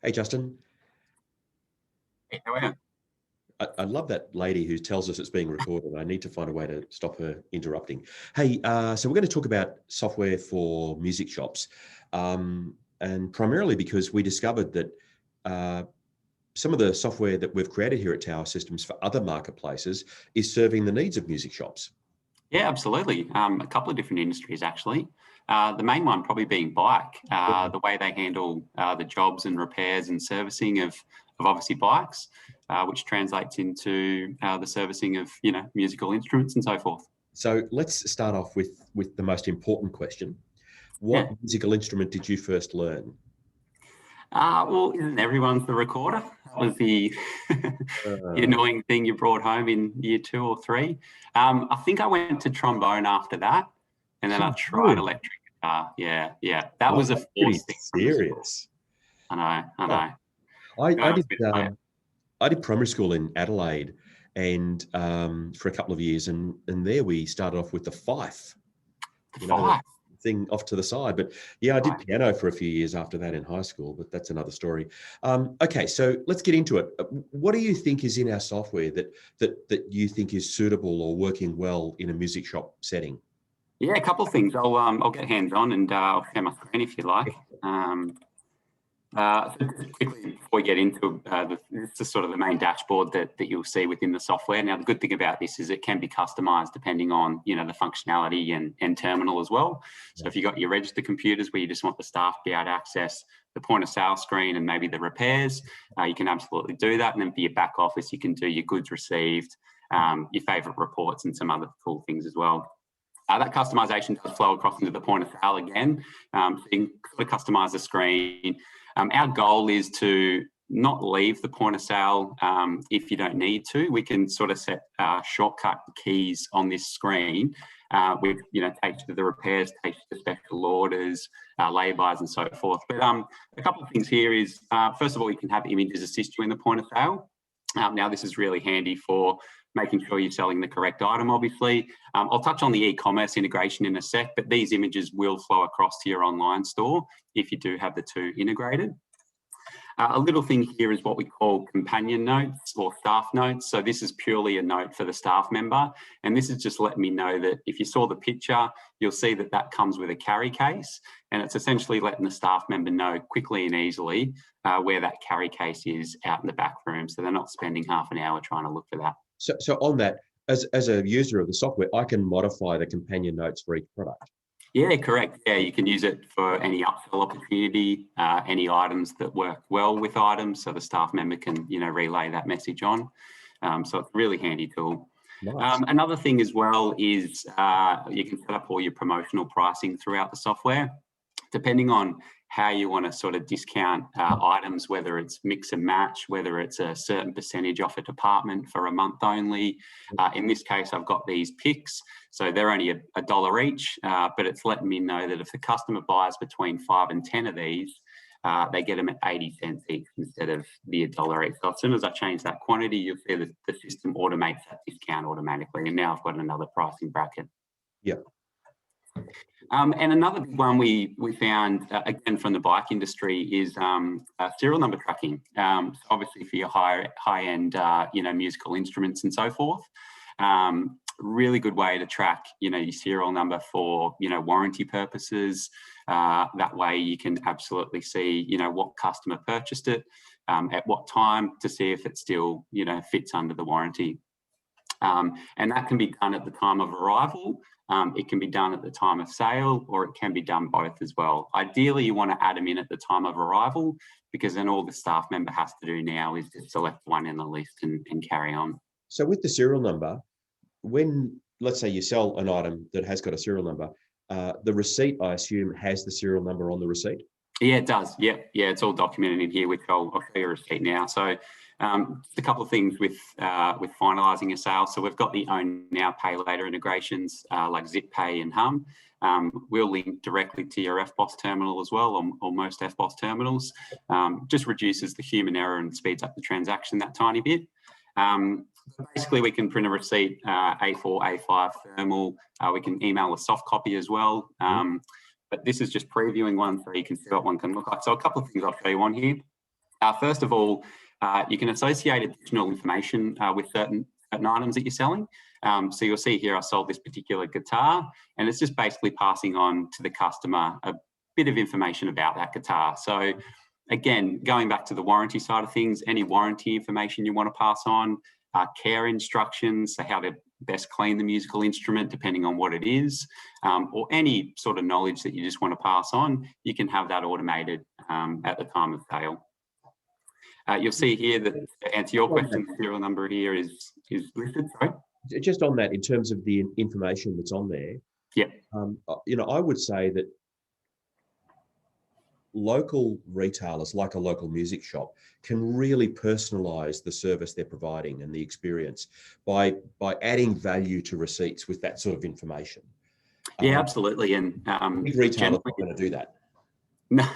Hey, Justin, Hey, how are you? I love that lady who tells us it's being recorded. I need to find a way to stop her interrupting. Hey, so we're going to talk about software for music shops, and primarily because we discovered that uh, some of the software that we've created here at Tower Systems for other marketplaces is serving the needs of music shops. Yeah, absolutely. A couple of different industries, actually. The main one probably being bike, the way they handle the jobs and repairs and servicing of obviously bikes, which translates into the servicing of, musical instruments and so forth. So let's start off with the most important question. What Yeah. musical instrument did you first learn? Well, isn't everyone's the recorder? That was the, the Uh, annoying thing you brought home in year 2 or 3. I think I went to trombone after that, and then I oh, tried really? electric guitar. Yeah. That Oh, was a that's pretty forced thing from the school. serious. I know, I Oh, know. I, Who I else did did play it? I did primary school in Adelaide, and for a couple of years, and there we started off with the fife, The the five. thing off to the side. But yeah, I did Right. piano for a few years after that in high school, but that's another story. Okay, so let's get into it. What do you think is in our software that you think is suitable or working well in a music shop setting? Yeah, a couple of things. I'll get hands on and I'll share my screen if you like. So just quickly before we get into this is sort of the main dashboard that you'll see within the software. Now, the good thing about this is it can be customized depending on the functionality and terminal as well. So if you've got your register computers where you just want the staff to be able to access the point of sale screen and maybe the repairs, you can absolutely do that. And then for your back office, you can do your goods received, your favorite reports, and some other cool things as well. That customization does flow across into the point of sale again. So you can sort of customize the screen. Our goal is to not leave the point of sale if you don't need to. We can sort of set shortcut keys on this screen, which takes you to the repairs, takes you to special orders, laybys, and so forth. But a couple of things here is, first of all, you can have images assist you in the point of sale. Now, this is really handy for making sure you're selling the correct item, obviously. I'll touch on the e-commerce integration in a sec, but these images will flow across to your online store if you do have the two integrated. A little thing here is what we call companion notes or staff notes. So this is purely a note for the staff member. And this is just letting me know that if you saw the picture, you'll see that that comes with a carry case. And it's essentially letting the staff member know quickly and easily where that carry case is out in the back room. So they're not spending half an hour trying to look for that. So on that, as a user of the software, I can modify the companion notes for each product. Yeah, correct. Yeah, you can use it for any upsell opportunity, any items that work well with items, so the staff member can, relay that message on. So it's a really handy tool. Nice. Another thing as well is you can set up all your promotional pricing throughout the software, depending on how you want to sort of discount items, whether it's mix and match, whether it's a certain percentage off a department for a month only. In this case, I've got these picks, so they're only a dollar each, but it's letting me know that if the customer buys between 5 and 10 of these, they get them at 80 cents each instead of the $1 each. So as soon as I change that quantity, you'll see that the system automates that discount automatically. And now I've got another pricing bracket. Yeah. And another big one we found, again, from the bike industry is serial number tracking. So obviously for your high-end, musical instruments and so forth. Really good way to track, your serial number for, warranty purposes. That way you can absolutely see, what customer purchased it, at what time, to see if it still, fits under the warranty. And that can be done at the time of arrival. It can be done at the time of sale, or it can be done both as well. Ideally, you want to add them in at the time of arrival, because then all the staff member has to do now is just select one in the list and carry on. So with the serial number, when, let's say you sell an item that has got a serial number, the receipt, I assume, has the serial number on the receipt? Yeah, it does. Yeah, it's all documented in here, which I'll show you a receipt now. So just a couple of things with finalising a sale. So we've got the Own Now, Pay Later integrations like Zip Pay and Hum. We'll link directly to your FBOS terminal as well, or most FBOS terminals. Just reduces the human error and speeds up the transaction that tiny bit. Basically, we can print a receipt, A4, A5 thermal. We can email a soft copy as well. But this is just previewing one so you can see what one can look like. So a couple of things I'll show you on here. First of all, you can associate additional information with certain items that you're selling. So you'll see here I sold this particular guitar, and it's just basically passing on to the customer a bit of information about that guitar. So again, going back to the warranty side of things, any warranty information you want to pass on, care instructions, so how to best clean the musical instrument depending on what it is, or any sort of knowledge that you just want to pass on, you can have that automated at the time of sale. You'll see here that, to answer your question, the serial number here is listed. Sorry? Just on that, in terms of the information that's on there, Yep. I would say that local retailers, like a local music shop, can really personalize the service they're providing and the experience by adding value to receipts with that sort of information. Yeah, absolutely. And big retailers are going to do that. No,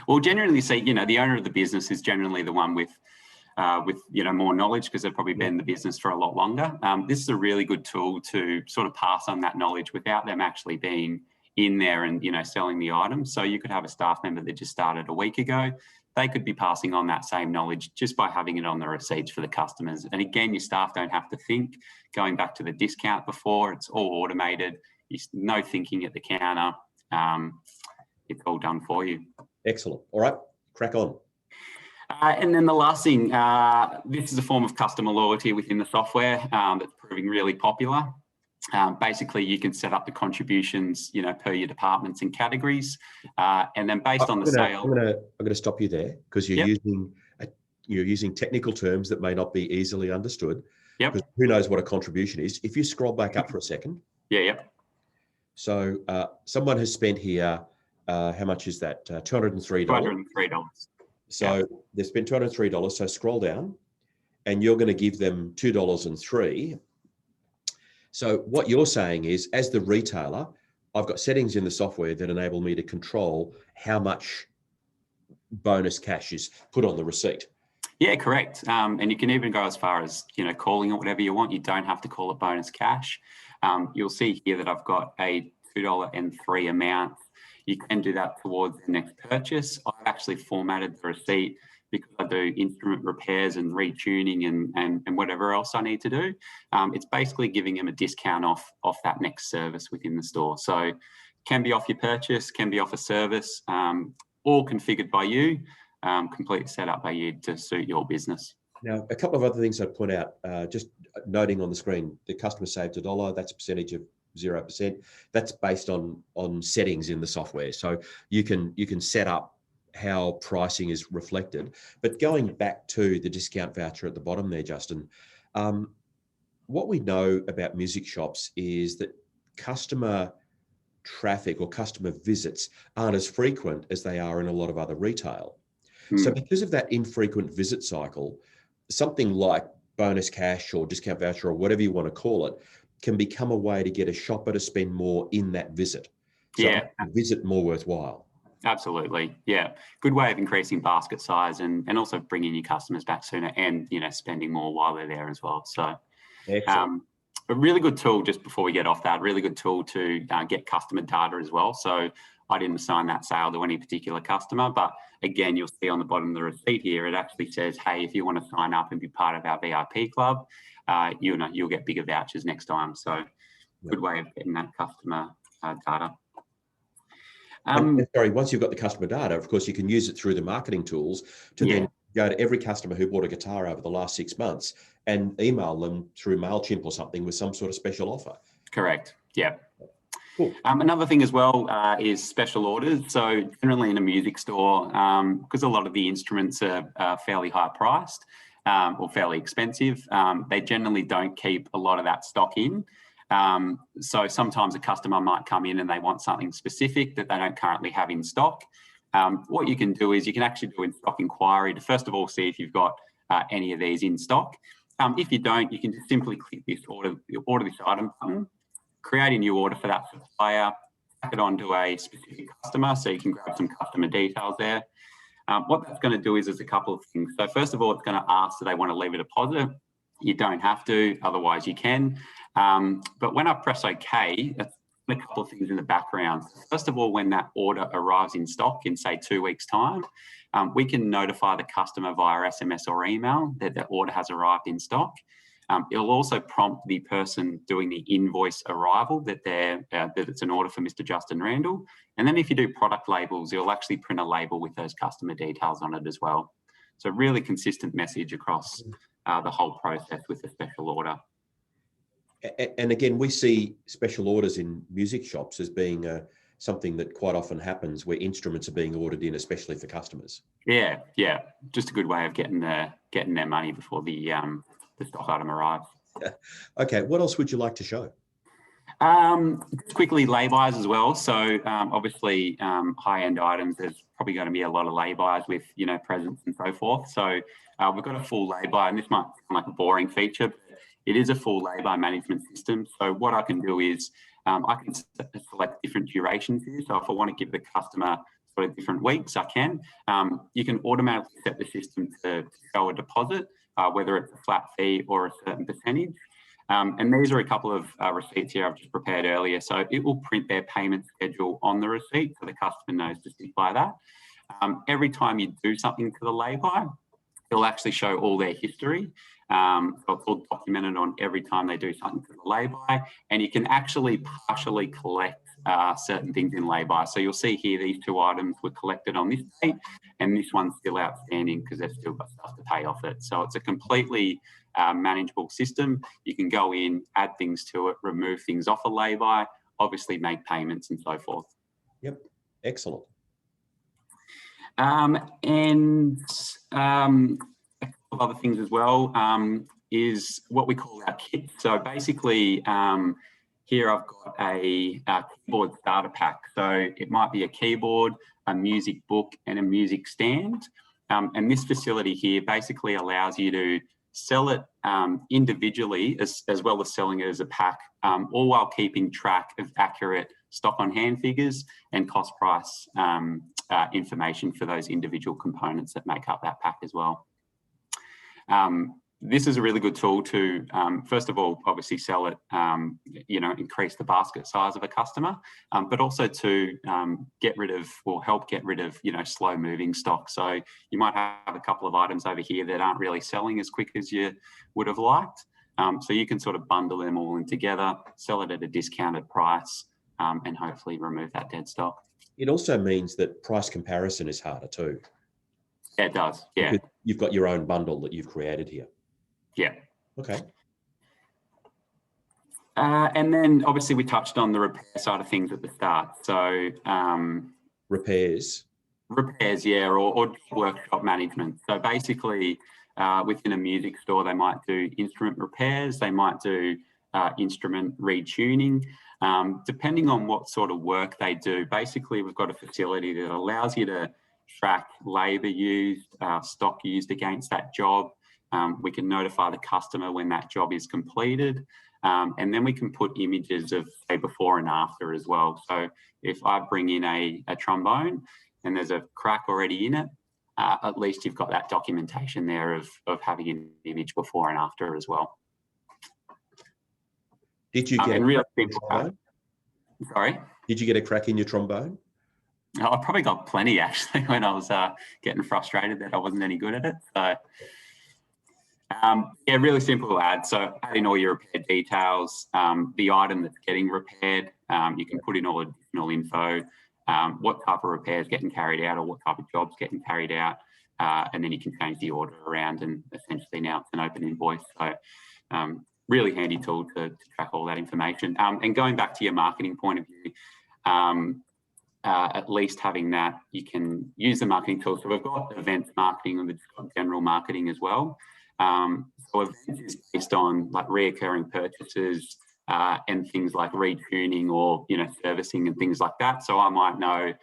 well, generally, see, the owner of the business is generally the one with more knowledge, because they've probably been in the business for a lot longer. This is a really good tool to sort of pass on that knowledge without them actually being in there and selling the items. So you could have a staff member that just started a week ago. They could be passing on that same knowledge just by having it on the receipts for the customers. And again, your staff don't have to think. Going back to the discount before, it's all automated. No thinking at the counter. It's all done for you. Excellent. All right, crack on. And then the last thing, this is a form of customer loyalty within the software that's proving really popular. Basically, you can set up the contributions, per your departments and categories, and then based on the sale. I'm going to stop you there, because you're using technical terms that may not be easily understood. Yep. Because who knows what a contribution is? If you scroll back up for a second. Yeah. Yep. So someone has spent here. How much is that? $203. $203. So they've spent $203. So scroll down, and you're going to give them $2.03. So what you're saying is, as the retailer, I've got settings in the software that enable me to control how much bonus cash is put on the receipt. Yeah, correct. And you can even go as far as, calling it whatever you want. You don't have to call it bonus cash. You'll see here that I've got a $2.03 amount. You can do that towards the next purchase. I've actually formatted the receipt because I do instrument repairs and retuning and whatever else I need to do. It's basically giving them a discount off that next service within the store. So can be off your purchase, can be off a service, all configured by you, completely set up by you to suit your business. Now, a couple of other things I'd point out, just noting on the screen, the customer saved $1, that's a percentage of 0%. That's based on settings in the software. So you can set up how pricing is reflected. But going back to the discount voucher at the bottom there, Justin, what we know about music shops is that customer traffic or customer visits aren't as frequent as they are in a lot of other retail. So because of that infrequent visit cycle, something like bonus cash or discount voucher or whatever you want to call it can become a way to get a shopper to spend more in that visit. So a visit more worthwhile. Absolutely. Yeah. Good way of increasing basket size and also bringing your customers back sooner and, spending more while they're there as well. So a really good tool, just before we get off that, really good tool to get customer data as well. So I didn't assign that sale to any particular customer, but again, you'll see on the bottom of the receipt here, it actually says, hey, if you want to sign up and be part of our VIP club, you'll get bigger vouchers next time. So good way of getting that customer data. Sorry, once you've got the customer data, of course, you can use it through the marketing tools to then go to every customer who bought a guitar over the last 6 months and email them through MailChimp or something with some sort of special offer. Correct. Yeah. Cool. Another thing as well is special orders. So generally in a music store, because a lot of the instruments are fairly high priced or fairly expensive, they generally don't keep a lot of that stock in. So sometimes a customer might come in and they want something specific that they don't currently have in stock. What you can do is you can actually do in stock inquiry to first of all see if you've got any of these in stock. If you don't, you can just simply click this order this item button, create a new order for that supplier, tack it onto a specific customer, so you can grab some customer details there. What that's going to do is there's a couple of things. So first of all, it's going to ask do they want to leave a deposit. You don't have to, otherwise you can. But when I press OK, that's a couple of things in the background. First of all, when that order arrives in stock in say 2 weeks' time, we can notify the customer via SMS or email that the order has arrived in stock. It'll also prompt the person doing the invoice arrival that it's an order for Mr. Justin Randall. And then if you do product labels, you'll actually print a label with those customer details on it as well. So really consistent message across the whole process with a special order. And again, we see special orders in music shops as being something that quite often happens where instruments are being ordered in, especially for customers. Yeah, just a good way of getting their money before the stock item arrives. Okay, what else would you like to show? Quickly, laybys as well. So obviously, high-end items, there's probably going to be a lot of laybys with, presents and so forth. So we've got a full layby, and this might sound like a boring feature, but it is a full layby management system. So what I can do is I can select different durations here. So if I want to give the customer sort of different weeks, I can. You can automatically set the system to show a deposit, whether it's a flat fee or a certain percentage. And these are a couple of receipts here I've just prepared earlier. So it will print their payment schedule on the receipt so the customer knows to stick by that. Every time you do something to the layby, it'll actually show all their history. So it's all documented on every time they do something to the layby, and you can actually partially collect certain things in layby. So you'll see here these two items were collected on this date, and this one's still outstanding because they've still got stuff to pay off it. So it's a completely manageable system. You can go in, add things to it, remove things off a layby, obviously make payments and so forth. Yep, excellent. And a couple of other things as well is what we call our kit. So basically, here I've got a keyboard starter pack. So it might be a keyboard, a music book, and a music stand. And this facility here basically allows you to sell it individually as well as selling it as a pack, all while keeping track of accurate stock on hand figures and cost price information for those individual components that make up that pack as well. This is a really good tool to, first of all, obviously sell it, increase the basket size of a customer, but also to get rid of or help get rid of, slow moving stock. So you might have a couple of items over here that aren't really selling as quick as you would have liked. So you can sort of bundle them all in together, sell it at a discounted price, and hopefully remove that dead stock. It also means that price comparison is harder too. Yeah, it does. Yeah. Because you've got your own bundle that you've created here. Yeah. Okay. And then obviously we touched on the repair side of things at the start. So repairs, yeah, or workshop management. So basically within a music store, they might do instrument repairs, they might do instrument retuning. Depending on what sort of work they do, basically we've got a facility that allows you to track labour used, stock used against that job. We can notify the customer when that job is completed. And then we can put images of, say, before and after as well. So if I bring in a trombone and there's a crack already in it, at least you've got that documentation there of having an image before and after as well. Did you get Sorry? Did you get a crack in your trombone? I probably got plenty actually when I was getting frustrated that I wasn't any good at it. So yeah, really simple to add. So add in all your repair details, the item that's getting repaired. You can put in all additional info, what type of repair is getting carried out or what type of job's getting carried out. And then you can change the order around and essentially now it's an open invoice. So really handy tool to track all that information. And going back to your marketing point of view, at least having that, you can use the marketing tool. So we've got events marketing and we've got general marketing as well. So events is based on like reoccurring purchases and things like retuning or servicing and things like that. So I might know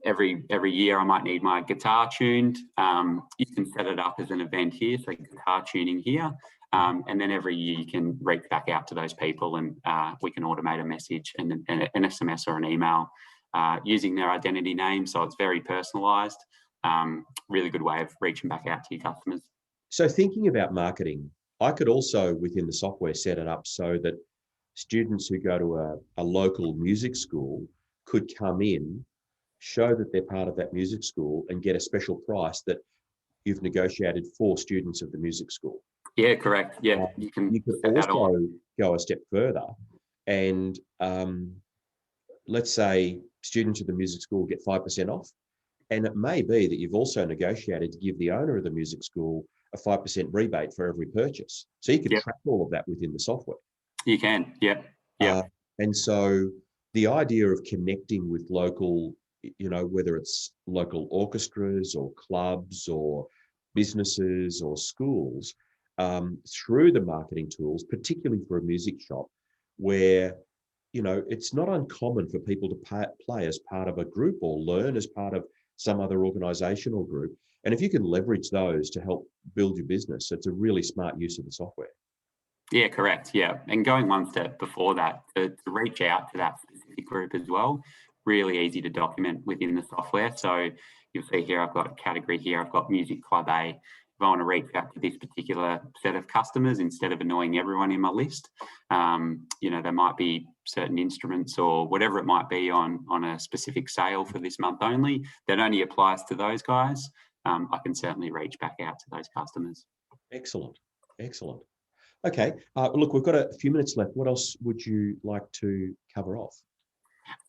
every year I might need my guitar tuned. You can set it up as an event here, so guitar tuning here. And then every year you can reach back out to those people and we can automate a message and an SMS or an email using their identity name. So it's very personalised. Really good way of reaching back out to your customers. So thinking about marketing, I could also within the software set it up so that students who go to a local music school could come in show that they're part of that music school, and get a special price that you've negotiated for students of the music school. Yeah, correct. Yeah, you can You could set that also on. go a step further, and let's say students of the music school get 5% off. And it may be that you've also negotiated to give the owner of the music school a 5% rebate for every purchase. So you can Yep, track all of that within the software. you can. Yep, yep. And so the idea of connecting with local, whether it's local orchestras or clubs or businesses or schools, through the marketing tools, particularly for a music shop, where it's not uncommon for people to play as part of a group or learn as part of some other organization or group. And if you can leverage those to help build your business, it's a really smart use of the software. Yeah, correct. Yeah. And going one step before that, to reach out to that specific group as well, really easy to document within the software. So you'll see here, I've got a category here, I've got Music Club A. If I want to reach out to this particular set of customers, instead of annoying everyone in my list, there might be certain instruments or whatever it might be on a specific sale for this month only that only applies to those guys. I can certainly reach back out to those customers. Excellent. Excellent. Okay. Look, we've got a few minutes left. What else would you like to cover off?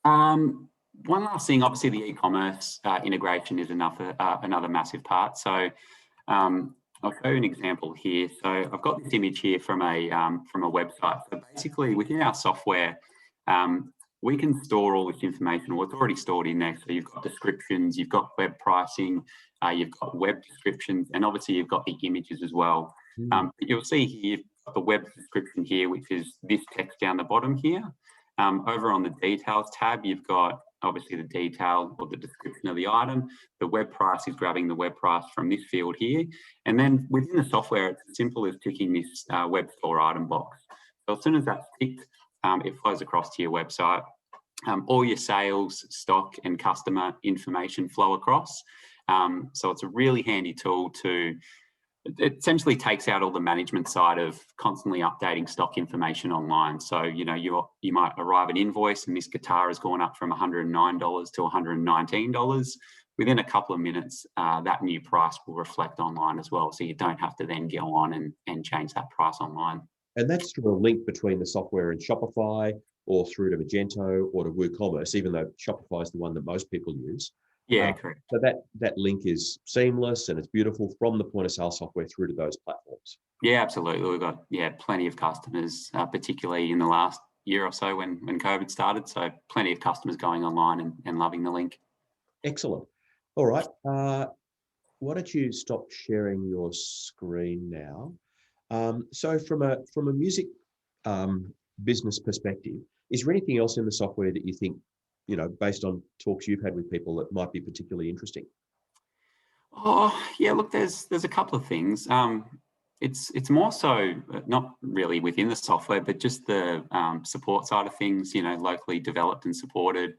One last thing, obviously the e-commerce integration is another massive part. So I'll show you an example here. So I've got this image here from a website. So basically within our software, we can store all this information. Well, it's already stored in there. So you've got descriptions, you've got web pricing, you've got web descriptions, and obviously you've got the images as well. But you'll see here, you've got the web description here, which is this text down the bottom here. Over on the details tab, you've got obviously the detail or the description of the item. The web price is grabbing the web price from this field here. And then within the software, it's as simple as ticking this web store item box. So as soon as that's ticked, it flows across to your website. All your sales, stock, and customer information flow across. So it's a really handy tool to, it essentially takes out all the management side of constantly updating stock information online. So, you might arrive an invoice and this guitar has gone up from $109 to $119. Within a couple of minutes, that new price will reflect online as well. So you don't have to then go on and change that price online. And that's through a link between the software and Shopify, or through to Magento or to WooCommerce, even though Shopify is the one that most people use. Yeah, correct. So that link is seamless and it's beautiful from the point of sale software through to those platforms. Yeah, absolutely. We've got plenty of customers, particularly in the last year or so when COVID started. So plenty of customers going online and loving the link. Excellent. All right. Why don't you stop sharing your screen now? So from a music business perspective, is there anything else in the software that you think, based on talks you've had with people, that might be particularly interesting? Oh, yeah, look, there's a couple of things. It's more so not really within the software, but just the support side of things, locally developed and supported.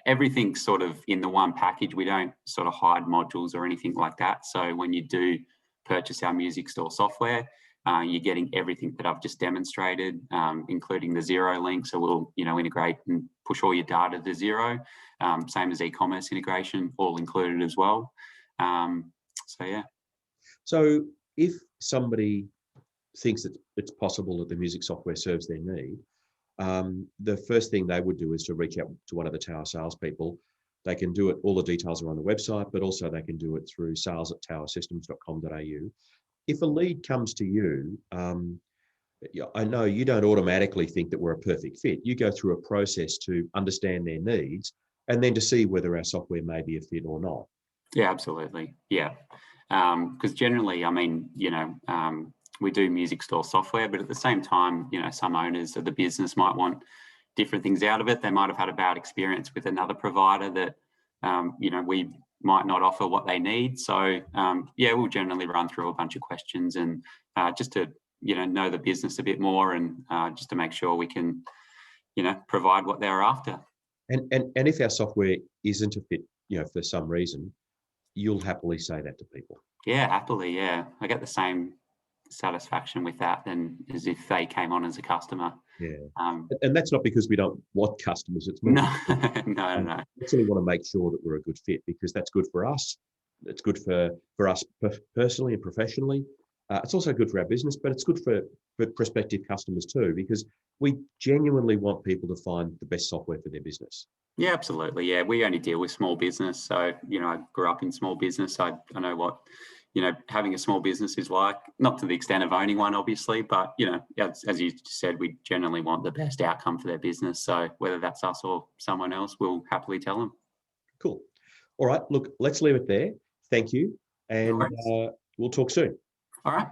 Everything's sort of in the one package. We don't sort of hide modules or anything like that. So when you do purchase our music store software, you're getting everything that I've just demonstrated, including the Xero link. So we'll, integrate and push all your data to Xero. Same as e-commerce integration, all included as well. Yeah. So if somebody thinks that it's possible that the music software serves their need, the first thing they would do is to reach out to one of the Tower salespeople. They can do it, all the details are on the website, but also they can do it through sales@towersystems.com.au. If a lead comes to you, I know you don't automatically think that we're a perfect fit. You go through a process to understand their needs and then to see whether our software may be a fit or not. Yeah, absolutely. Yeah. Because generally, we do music store software, but at the same time, some owners of the business might want different things out of it. They might have had a bad experience with another provider that, we might not offer what they need. So, we'll generally run through a bunch of questions and just to, know the business a bit more and just to make sure we can, provide what they're after. And if our software isn't a fit, for some reason, you'll happily say that to people. Yeah, happily. Yeah. I get the same satisfaction with that than as if they came on as a customer. Yeah. And that's not because we don't want customers. It's more no. We actually want to make sure that we're a good fit, because that's good for us. It's good for us personally and professionally. It's also good for our business, but it's good for prospective customers too, because we genuinely want people to find the best software for their business. Yeah, absolutely. Yeah, we only deal with small business. So, I grew up in small business. I know what, having a small business is like, not to the extent of owning one, obviously, but, as you said, we generally want the best outcome for their business. So whether that's us or someone else, we'll happily tell them. Cool. All right. Look, let's leave it there. Thank you. And No worries. we'll talk soon. All right.